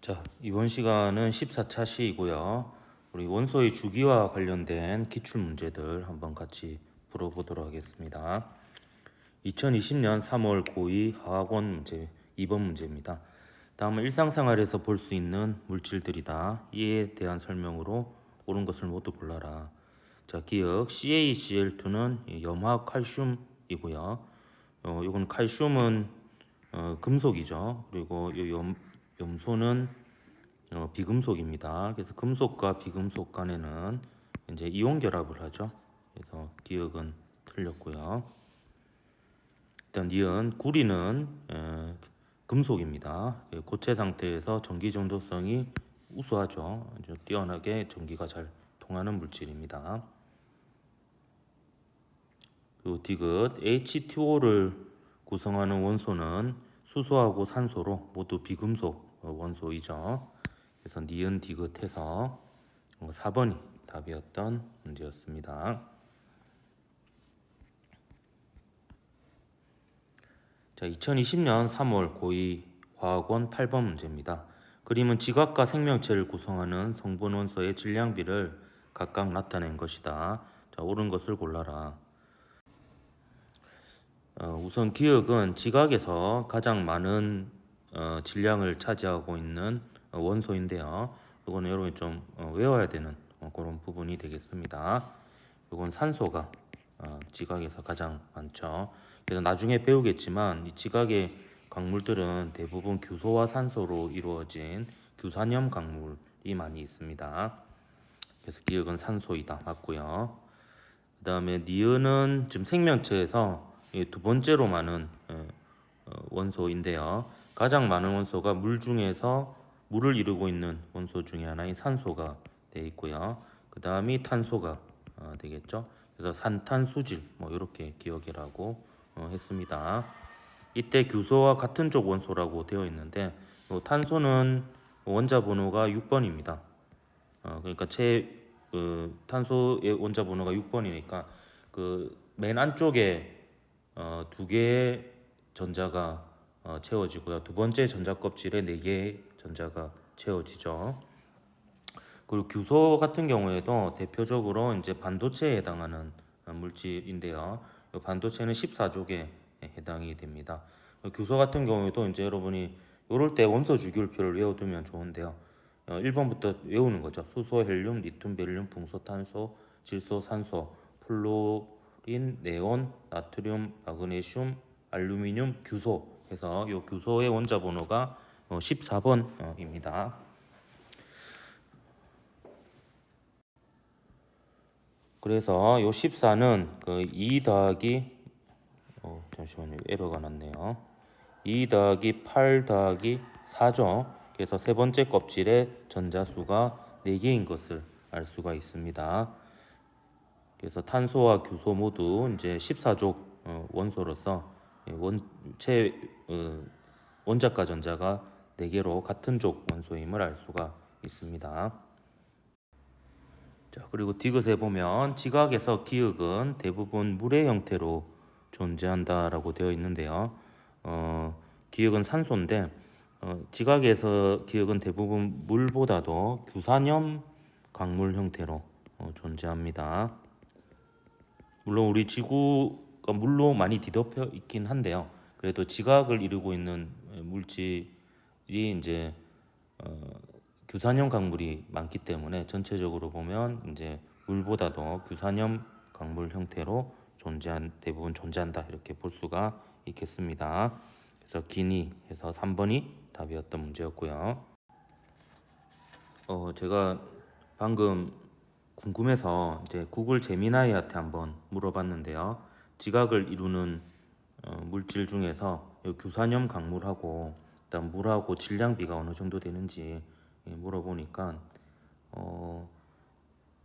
자, 이번 시간은 14차 시이고요. 우리 원소의 주기와 관련된 기출 문제들 한번 같이 풀어보도록 하겠습니다. 2020년 3월 고2 화학원 문제 2번 문제입니다. 다음은 일상생활에서 볼 수 있는 물질들이다. 이에 대한 설명으로 옳은 것을 모두 골라라. 자, 기억 CaCl2는 염화 칼슘이고요. 이건 칼슘은 금속이죠. 그리고 염소는 비금속입니다. 그래서 금속과 비금속 간에는 이제 이온 결합을 하죠. 그래서 기억은 틀렸고요. 일단 니은 구리는 금속입니다. 고체 상태에서 전기 전도성이 우수하죠. 아주 뛰어나게 전기가 잘 통하는 물질입니다. 그리고 디귿 H2O를 구성하는 원소는 수소하고 산소로 모두 비금속 원소이죠. 그래서 니은 디귿해서 4번이 답이었던 문제였습니다. 자, 2020년 3월 고2 화학원 8번 문제입니다. 그림은 지각과 생명체를 구성하는 성분 원소의 질량비를 각각 나타낸 것이다. 자, 옳은 것을 골라라. 우선 기억은 지각에서 가장 많은 질량을 차지하고 있는 원소인데요. 이거는 여러분이 좀 외워야 되는 그런 부분이 되겠습니다. 이건 산소가 지각에서 가장 많죠. 그래서 나중에 배우겠지만 이 지각의 광물들은 대부분 규소와 산소로 이루어진 규산염 광물이 많이 있습니다. 그래서 기억은 산소이다. 맞고요. 그 다음에 니은은 지금 생명체에서 두 번째로 많은 원소인데요. 가장 많은 원소가 물 중에서 물을 이루고 있는 원소 중에 하나인 산소가 되어 있고요. 그 다음이 탄소가 되겠죠. 그래서 산탄수질 이렇게 기억이라고 했습니다. 이때 규소와 같은 쪽 원소라고 되어 있는데 탄소는 원자 번호가 6번입니다. 그러니까 탄소의 원자 번호가 6번이니까 그 맨 안쪽에 두 개의 전자가 채워지고요. 두 번째 전자 껍질에 네 개의 전자가 채워지죠. 그리고 규소 같은 경우에도 대표적으로 이제 반도체에 해당하는 물질인데요. 이 반도체는 14족에 해당이 됩니다. 규소 같은 경우에도 이제 여러분이 이럴 때 원소 주기율표를 외워두면 좋은데요. 1번부터 외우는 거죠. 수소, 헬륨, 리튬, 베릴륨, 풍소, 탄소, 질소, 산소, 플로린, 네온, 나트륨, 마그네슘, 알루미늄, 규소 해서 이 규소의 원자 번호가 14번입니다. 그래서 요 14는 그 2 더하기 잠시만요. 에러가 났네요. 2 더하기 8 더하기 4죠. 그래서 세 번째 껍질에 전자수가 4개인 것을 알 수가 있습니다. 그래서 탄소와 규소 모두 이제 14족 원소로서 원자과 전자가 4개로 같은 족 원소임을 알 수가 있습니다. 자, 그리고 디귿에 보면 지각에서 기억은 대부분 물의 형태로 존재한다라고 되어 있는데요. 기억은 산소인데 지각에서 기억은 대부분 물보다도 규산염 광물 형태로 존재합니다. 물론 우리 지구가 물로 많이 뒤덮여 있긴 한데요. 그래도 지각을 이루고 있는 물질이 이제 규산염 광물이 많기 때문에 전체적으로 보면 이제 물보다도 규산염 광물 형태로 대부분 존재한다 이렇게 볼 수가 있겠습니다. 그래서 기니 해서 3번이 답이었던 문제였고요. 제가 방금 궁금해서 이제 구글 제미나이한테 한번 물어봤는데요. 지각을 이루는 물질 중에서 규산염 광물하고 일단 물하고 질량비가 어느 정도 되는지 물어보니까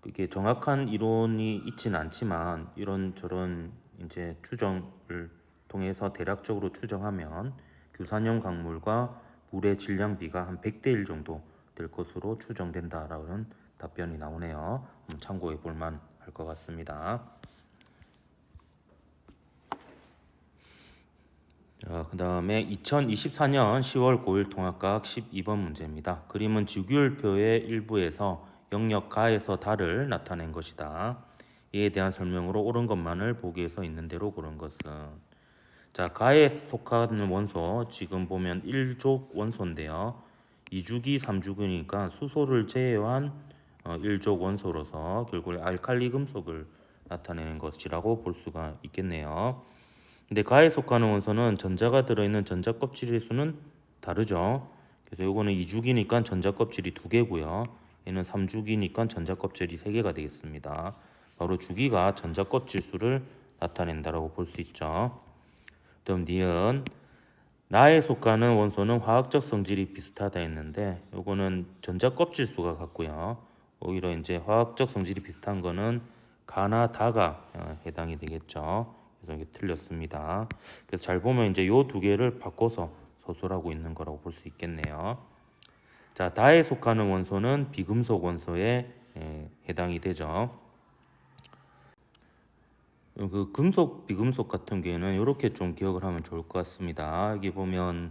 그게 정확한 이론이 있지는 않지만 이런저런 이제 추정을 통해서 대략적으로 추정하면 규산염 광물과 물의 질량비가 한 100대 1 정도 될 것으로 추정된다라는 답변이 나오네요. 참고해 볼 만할 것 같습니다. 그 다음에 2024년 10월 고일 통합과학 12번 문제입니다. 그림은 주기율표의 일부에서 영역 가에서 달을 나타낸 것이다. 이에 대한 설명으로 옳은 것만을 보기에서 있는 대로 고른 것은. 자, 가에 속하는 원소 지금 보면 1족 원소인데요. 2주기, 3주기니까 수소를 제외한 1족 원소로서 결국 알칼리 금속을 나타내는 것이라고 볼 수가 있겠네요. 근데 가에 속하는 원소는 전자가 들어있는 전자 껍질의 수는 다르죠. 그래서 요거는 2주기니까 전자 껍질이 2개고요. 얘는 3주기니까 전자 껍질이 3개가 되겠습니다. 바로 주기가 전자 껍질 수를 나타낸다라고 볼 수 있죠. 그다음 니은 나에 속하는 원소는 화학적 성질이 비슷하다 했는데 요거는 전자 껍질 수가 같고요. 오히려 이제 화학적 성질이 비슷한 거는 가나 다가 해당이 되겠죠. 그래서 이게 틀렸습니다. 그래서 잘 보면 이제 요 두 개를 바꿔서 소설하고 있는 거라고 볼 수 있겠네요. 자, 다에 속하는 원소는 비금속 원소에 해당이 되죠. 그 금속, 비금속 같은 경우에는 이렇게 좀 기억을 하면 좋을 것 같습니다. 여기 보면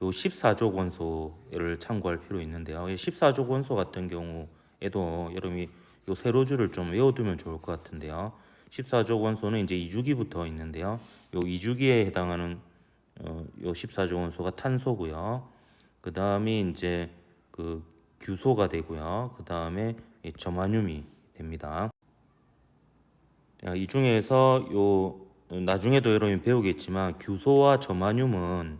요 14족 원소를 참고할 필요 있는데요. 14족 원소 같은 경우에도 여러분이 요 세로줄을 좀 외워두면 좋을 것 같은데요. 14족 원소는 이제 2주기부터 있는데요. 요 2주기에 해당하는 요 14족 원소가 탄소고요. 그 다음에 이제 그 규소가 되고요. 그 다음에 저마뇽이 됩니다. 이 중에서 요 나중에도 여러분이 배우겠지만 규소와 저마뇽은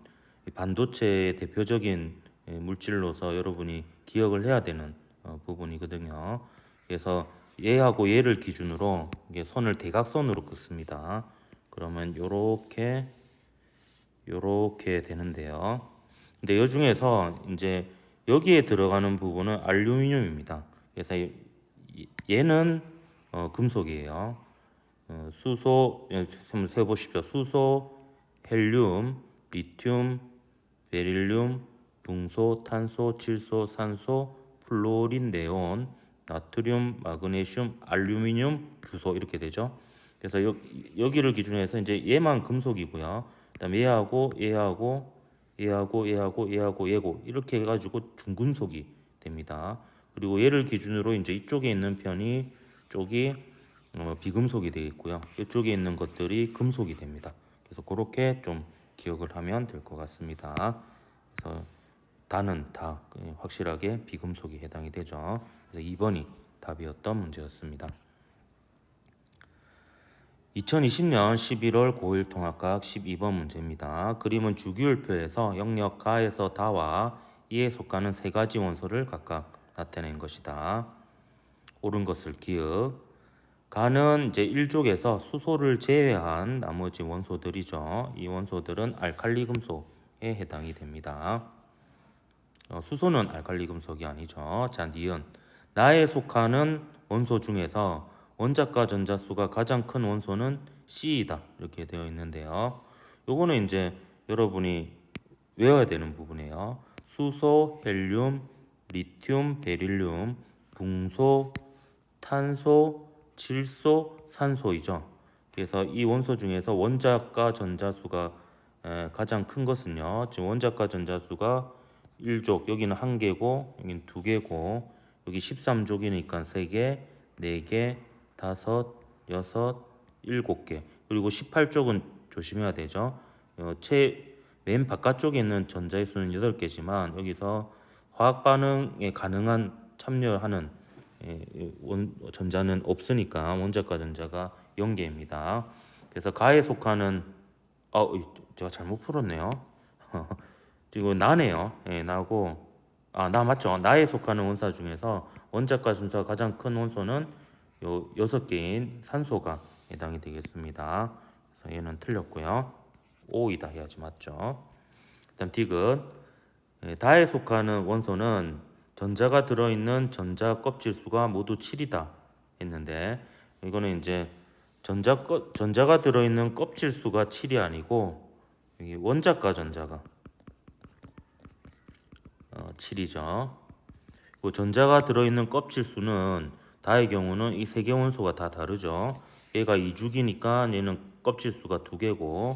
반도체의 대표적인 물질로서 여러분이 기억을 해야 되는 부분이거든요. 그래서 얘하고 얘를 기준으로 이게 선을 대각선으로 긋습니다. 그러면 요렇게 되는데요. 근데 이 중에서 이제 여기에 들어가는 부분은 알루미늄입니다. 그래서 얘는 금속이에요. 수소 한번 세보십시오. 수소, 헬륨, 리튬, 베릴륨, 붕소, 탄소, 질소, 산소, 플로린, 네온, 나트륨, 마그네슘, 알루미늄, 규소 이렇게 되죠. 그래서 여기를 기준해서 이제 얘만 금속이고요. 그다음에 얘하고 얘고 이렇게 해가지고 중금속이 됩니다. 그리고 얘를 기준으로 이제 이쪽에 있는 편이 쪽이 비금속이 되겠고요. 이쪽에 있는 것들이 금속이 됩니다. 그래서 그렇게 좀 기억을 하면 될 것 같습니다. 그래서 다는 다 확실하게 비금속이 해당이 되죠. 그래서 2번이 답이었던 문제였습니다. 2020년 11월 고1 통합과학 12번 문제입니다. 그림은 주기율표에서 영역 가에서 다와 이에 속하는 세 가지 원소를 각각 나타낸 것이다. 옳은 것을 기억. 가는 이제 1족에서 수소를 제외한 나머지 원소들이죠. 이 원소들은 알칼리 금속에 해당이 됩니다. 수소는 알칼리 금속이 아니죠. 자, 니은 나에 속하는 원소 중에서 원자과 전자수가 가장 큰 원소는 C이다 이렇게 되어 있는데요. 요거는 이제 여러분이 외워야 되는 부분이에요. 수소, 헬륨, 리튬, 베릴륨, 붕소, 탄소, 질소, 산소이죠. 그래서 이 원소 중에서 원자과 전자수가 가장 큰 것은요. 지금 원자과 전자수가 1족, 여기는 1개고 여기는 2개고 여기 13족이니까 3개, 4개, 5, 6, 7개. 그리고 18족은 조심해야 되죠. 맨 바깥쪽에 있는 전자의 수는 8개지만 여기서 화학 반응에 가능한 참여하는 전자는 없으니까 원자과 전자가 0개입니다. 그래서 가에 속하는 제가 잘못 풀었네요. 지금 나네요. 나고 나 맞죠? 나에 속하는 원소 중에서 원자과 전자가 가장 큰 원소는 요 6개인 산소가 해당이 되겠습니다. 그래서 얘는 틀렸고요. O이다 해야지 맞죠? 그다음 디귿 다에 속하는 원소는 전자가 들어있는 전자 껍질 수가 모두 7이다 했는데 이거는 이제 전자가 들어있는 껍질 수가 7이 아니고 여기 원자과 전자가 7이죠. 그 전자가 들어있는 껍질 수는 다의 경우는 이 세 개 원소가 다 다르죠. 얘가 2주기니까 얘는 껍질 수가 2개고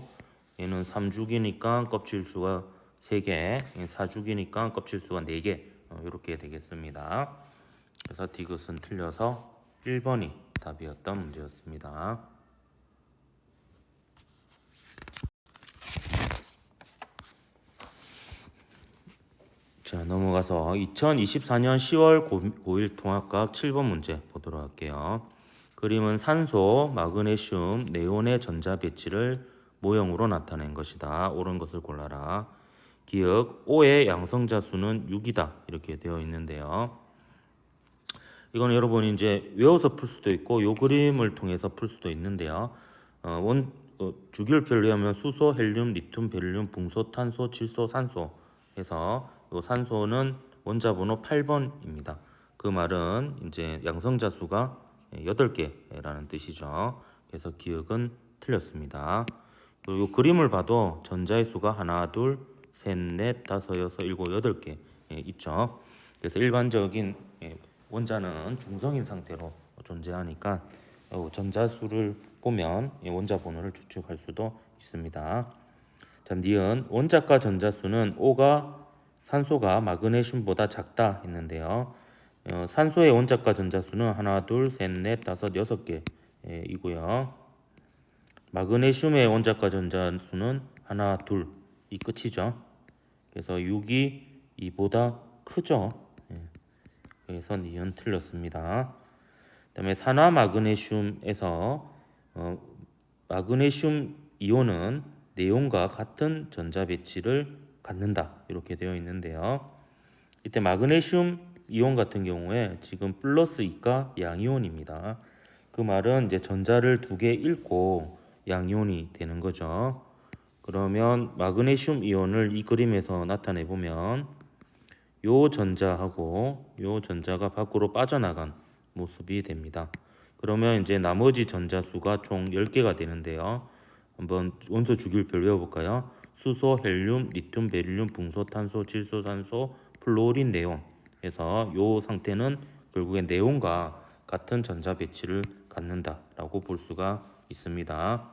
얘는 3주기니까 껍질수가 3개, 4주기니까 껍질수가 4개 이렇게 되겠습니다. 그래서 디귿은 틀려서 1번이 답이었던 문제였습니다. 자, 넘어가서 2024년 10월 고1 통합과학 7번 문제 보도록 할게요. 그림은 산소, 마그네슘, 네온의 전자 배치를 모형으로 나타낸 것이다. 옳은 것을 골라라. 기억, O의 양성자 수는 6이다. 이렇게 되어 있는데요. 이건 여러분이 이제 외워서 풀 수도 있고 요 그림을 통해서 풀 수도 있는데요. 주기율별로 하면 수소, 헬륨, 리튬, 베릴륨, 붕소, 탄소, 질소, 산소 해서 요 산소는 원자 번호 8번입니다. 그 말은 이제 양성자 수가 8개라는 뜻이죠. 그래서 기억은 틀렸습니다. 그리고 요 그림을 봐도 전자의 수가 하나, 둘, 셋, 넷, 다섯, 여섯, 일곱, 8개 있죠. 그래서 일반적인 원자는 중성인 상태로 존재하니까 전자수를 보면 원자 번호를 추측할 수도 있습니다. 자, 니은 원자과 전자수는 산소가 마그네슘보다 작다 했는데요. 산소의 원자과 전자수는 하나, 둘, 셋, 넷, 다섯, 6개이고요. 마그네슘의 원자과 전자수는 하나, 둘, 이 끝이죠. 그래서 6이 2보다 크죠. 그래서 니은 틀렸습니다. 그다음에 산화 마그네슘에서 마그네슘 이온은 네온과 같은 전자 배치를 갖는다 이렇게 되어 있는데요. 이때 마그네슘 이온 같은 경우에 지금 플러스 2가 양이온입니다. 그 말은 이제 전자를 2개 잃고 양이온이 되는 거죠. 그러면 마그네슘 이온을 이 그림에서 나타내 보면 요 전자하고 요 전자가 밖으로 빠져나간 모습이 됩니다. 그러면 이제 나머지 전자수가 총 10개가 되는데요. 한번 원소 주기율별 외워볼까요? 수소, 헬륨, 리튬, 베릴륨, 붕소, 탄소, 질소, 산소, 플루오린, 네온 해서 요 상태는 결국에 네온과 같은 전자 배치를 갖는다라고 볼 수가 있습니다.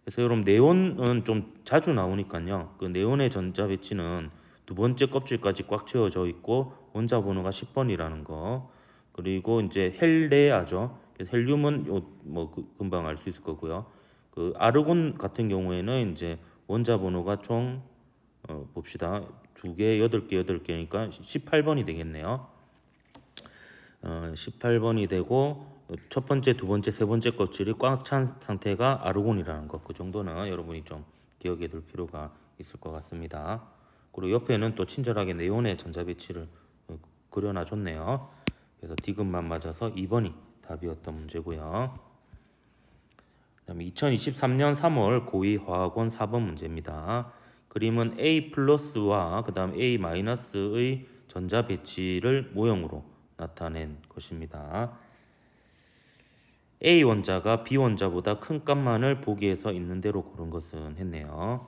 그래서 여러분 네온은 좀 자주 나오니까요. 그 네온의 전자 배치는 두 번째 껍질까지 꽉 채워져 있고 원자 번호가 10번이라는 거. 그리고 이제 헬레아죠. 헬륨은 금방 알 수 있을 거고요. 그 아르곤 같은 경우에는 이제 원자 번호가 총 봅시다. 2개, 8개, 8개니까 18번이 되겠네요. 18번이 되고 첫 번째, 두 번째, 세 번째 껍질이 꽉 찬 상태가 아르곤이라는 것. 그 정도는 여러분이 좀 기억해 둘 필요가 있을 것 같습니다. 그리고 옆에는 또 친절하게 네온의 전자 배치를 그려놔 줬네요. 그래서 디귿만 맞아서 2번이 답이었던 문제고요. 그다음에 2023년 3월 고2 화학원 4번 문제입니다. 그림은 A 플러스와 그다음 A 마이너스의 전자 배치를 모형으로 나타낸 것입니다. A 원자가 B 원자보다 큰 값만을 보기에서 있는 대로 고른 것은 했네요.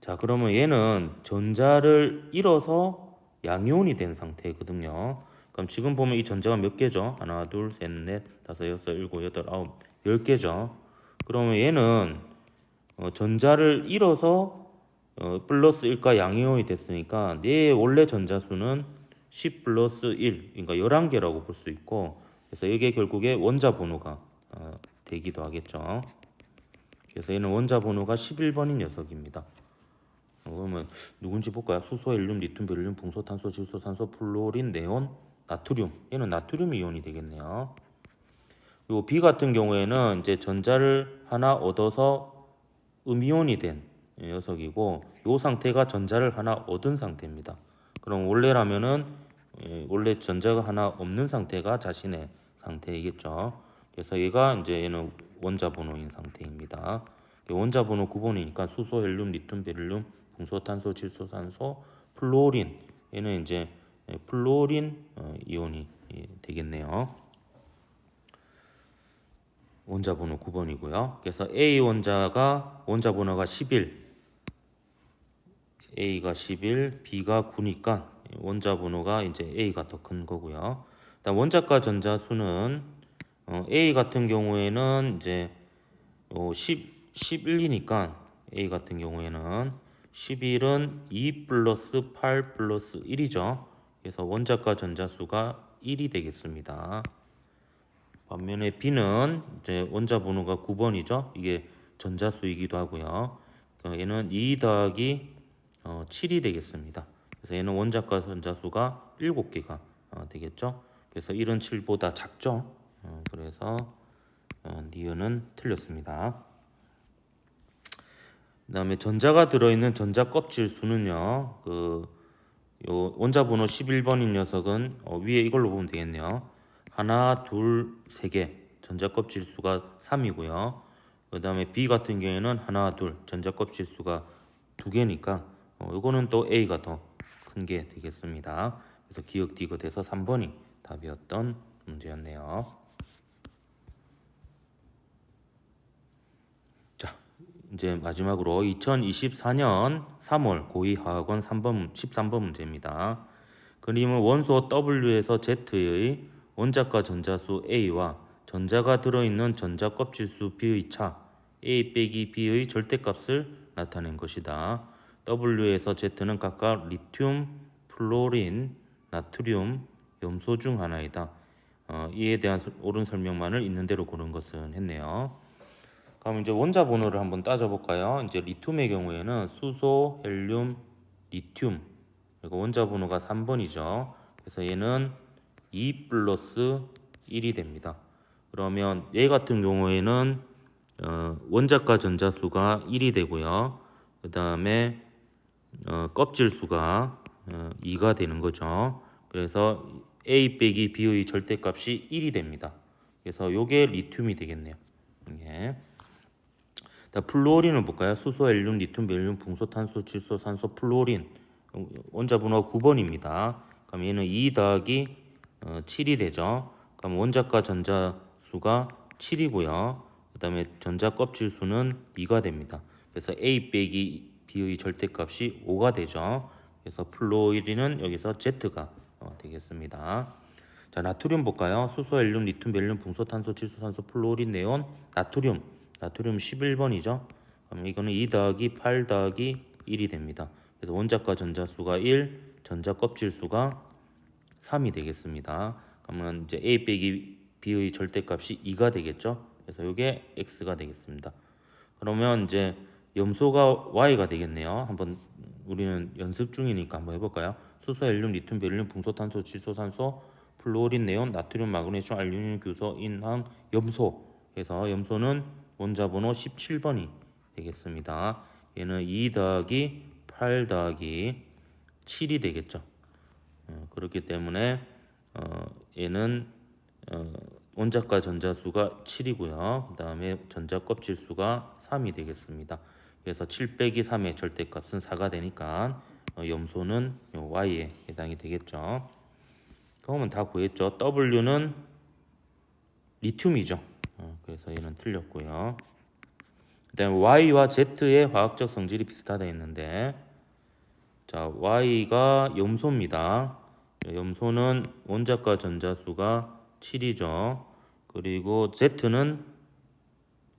자, 그러면 얘는 전자를 잃어서 양이온이 된 상태거든요. 그럼 지금 보면 이 전자가 몇 개죠? 하나, 둘, 셋, 넷, 다섯, 여섯, 일곱, 여덟, 아홉, 10개죠. 그러면 얘는 전자를 잃어서 플러스 1과 양이온이 됐으니까 얘의 원래 전자수는 10 플러스 1, 그러니까 11개라고 볼 수 있고, 그래서 이게 결국에 원자 번호가 되기도 하겠죠. 그래서 얘는 원자 번호가 11번인 녀석입니다. 그러면 누군지 볼까요? 수소, 헬륨, 리튬, 베릴륨, 붕소, 탄소, 질소, 산소, 플루오린, 네온, 나트륨. 얘는 나트륨 이온이 되겠네요. 그리고 B 같은 경우에는 이제 전자를 하나 얻어서 음이온이 된 녀석이고, 이 상태가 전자를 하나 얻은 상태입니다. 그럼 원래라면은 원래 전자가 하나 없는 상태가 자신의 상태이겠죠. 그래서 얘는 원자 번호인 상태입니다. 원자 번호 9번이니까 수소, 헬륨, 리튬, 베릴륨, 붕소, 탄소, 질소, 산소, 플루오린. 얘는 이제 플루오린 이온이 되겠네요. 원자 번호 9번이고요. 그래서 A 원자가 원자 번호가 11, A가 11, B가 9니까 원자 번호가 이제 A가 더 큰 거고요. 일단 원자과 전자 수는 A 같은 경우에는 이제 11이니까 A 같은 경우에는 11은 2 플러스 8 플러스 1이죠. 그래서 원자과 전자수가 1이 되겠습니다. 반면에 B는 이제 원자 번호가 9번이죠. 이게 전자수이기도 하고요. 얘는 2 더하기 7이 되겠습니다. 그래서 얘는 원자과 전자수가 7개가 되겠죠. 그래서 1은 7보다 작죠. 그래서 니은은 틀렸습니다. 그 다음에 전자가 들어있는 전자 껍질 수는요, 요 원자 번호 11번인 녀석은 위에 이걸로 보면 되겠네요. 하나, 둘, 세 개, 전자 껍질 수가 3이고요. 그 다음에 B 같은 경우에는 하나, 둘, 전자 껍질 수가 2개니까 요거는 또 A가 더 큰 게 되겠습니다. 그래서 기억 디귿에서 3번이 답이었던 문제였네요. 이제 마지막으로 2024년 3월 고2화학원 13번 문제입니다. 그림은 원소 W에서 Z의 원자과 전자수 A와 전자가 들어있는 전자 껍질수 B의 차 A 빼기 B의 절대값을 나타낸 것이다. W에서 Z는 각각 리튬, 플로린, 나트륨, 염소 중 하나이다. 이에 대한 옳은 설명만을 있는 대로 고른 것은 했네요. 그럼 이제 원자 번호를 한번 따져볼까요? 이제 리튬의 경우에는 수소, 헬륨, 리튬 그리고 원자 번호가 3번이죠. 그래서 얘는 2 플러스 1이 됩니다. 그러면 얘 같은 경우에는 원자과 전자수가 1이 되고요. 그 다음에 껍질 수가 2가 되는 거죠. 그래서 A 빼기 B의 절대값이 1이 됩니다. 그래서 요게 리튬이 되겠네요. 예. 플루오린을 볼까요? 수소, 헬륨, 리튬, 벨륨, 붕소, 탄소, 질소, 산소, 플루오린 원자 번호가 9번입니다. 그럼 얘는 2 더하기 7이 되죠. 그럼 원자과 전자수가 7이고요. 그 다음에 전자 껍질 수는 2가 됩니다. 그래서 A 빼기 B의 절대값이 5가 되죠. 그래서 플루오린은 여기서 Z가 되겠습니다. 자, 나트륨 볼까요? 수소, 헬륨, 리튬, 벨륨, 붕소, 탄소, 질소, 산소, 플루오린, 네온, 나트륨 11번이죠. 그럼 이거는 2 더하기 8 더하기 1이 됩니다. 그래서 원자과 전자수가 1, 전자 껍질 수가 3이 되겠습니다. 그러면 이제 A 빼기 B의 절대값이 2가 되겠죠. 그래서 이게 X가 되겠습니다. 그러면 이제 염소가 Y가 되겠네요. 한번 우리는 연습 중이니까 한번 해볼까요? 수소, 헬륨, 리튬, 벨륨, 붕소, 탄소, 질소, 산소, 플루오린, 네온, 나트륨, 마그네슘, 알루미늄, 규소, 인황, 염소. 그래서 염소는 원자 번호 17번이 되겠습니다. 얘는 2 더하기 8 더하기 7이 되겠죠. 그렇기 때문에 얘는 원자과 전자수가 7이고요. 그 다음에 전자 껍질 수가 3이 되겠습니다. 그래서 7 빼기 3의 절대값은 4가 되니까 염소는 Y에 해당이 되겠죠. 그러면 다 구했죠. W는 리튬이죠. 그래서 얘는 틀렸고요. 그다음에 Y와 Z의 화학적 성질이 비슷하다 했는데, 자, Y가 염소입니다. 염소는 원자과 전자수가 7이죠. 그리고 Z는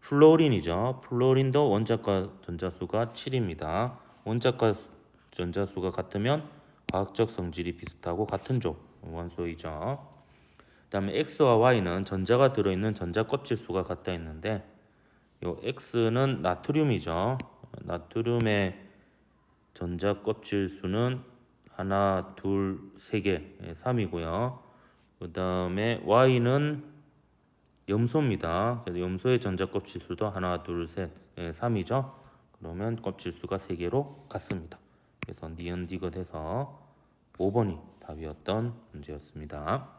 플로린이죠. 플로린도 원자과 전자수가 7입니다. 원자과 전자수가 같으면 화학적 성질이 비슷하고 같은 족 원소이죠. 그 다음에 X와 Y는 전자가 들어있는 전자 껍질 수가 같다 했는데, 요 X는 나트륨이죠. 나트륨의 전자 껍질 수는 하나, 둘, 세 개, 3이고요. 그 다음에 Y는 염소입니다. 그래서 염소의 전자 껍질 수도 하나, 둘, 셋, 3이죠. 그러면 껍질 수가 3개로 같습니다. 그래서 니은 디귿해서 5번이 답이었던 문제였습니다.